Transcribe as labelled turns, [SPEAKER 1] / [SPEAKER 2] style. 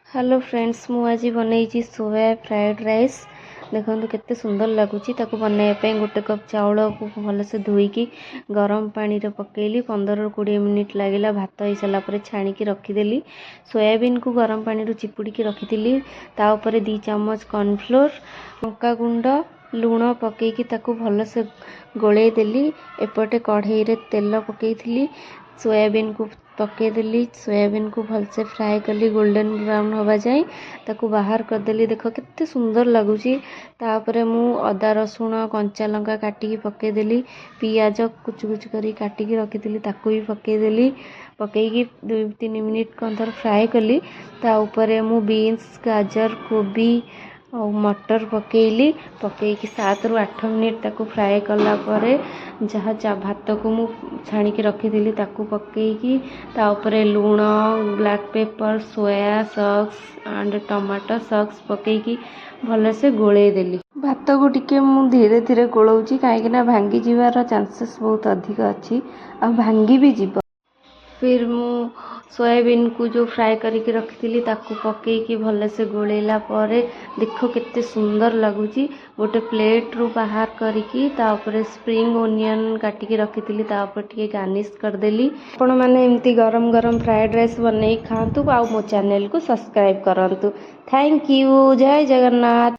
[SPEAKER 1] Hello friends, मु आज बनई सोया फ्राइड राइस। देखो केते सुंदर लगुच। बनवाई गोटे कप चाउल को भलसे धोईकी गरम पानी रे पकेली 15-20 मिनिट लगिला। भात हो सारा पर छाणिकी रखीदेली। सोयाबीन को गरम पानी रू चिपुड़ी रखी ता ऊपर 2 चम्मच कॉर्नफ्लोर, लंका गुंड, लुण पकेकी ताकू भलसे गोलई देली। एपटे कढ़ई रे तेल पकेइथिली, सोयाबीन को पकेदेली। सोयाबीन को भलसे फ्राए कली गोल्डन ब्राउन हवा जाए, ताकू बाहर करदेली। देखो कितने सुंदर लगुची। तापरे मु अदा रसुण कंचा लंका काटिकी पकेदेली। पियाज कुच कुच करी काटिकी रखी ताकू भी पकेदेली। पकईकी 2-3 मिनिट कंथर फ्राए कली। ता ऊपर मु बीन्स, गाजर, कोबी और मटर पकेली। पकईकी 7-8 मिनिट ताकू फ्राए कला परे जहाँ भात को मु छाणिकी रखी ताकू पकईकी ता ऊपर लूण, black pepper, soya sauce and tomato sauce पकईकी भलसे गोलई देली। भात को टिके मु धीरे धीरे गोलाउची कहीं भांगी जीवार चांसेस बहुत अधिक अच्छी आ भांगी भी जीव। फिर मु सोयाबीन को जो फ्राए करके रखी ताकू पकईकी भलसे गोलैला परे देखो केते सुंदर लगुची। गोटे प्लेट रू बाहर करिकी ता ऊपर स्प्रिंग ओनियन काटिकी रखी ता ऊपर टिके गार्निश करदेली। आपण माने एमती गरम गरम फ्राइड राइस बनई खातु आ मो चैनल को सब्सक्राइब करंतु। Thank you. जय जगन्नाथ।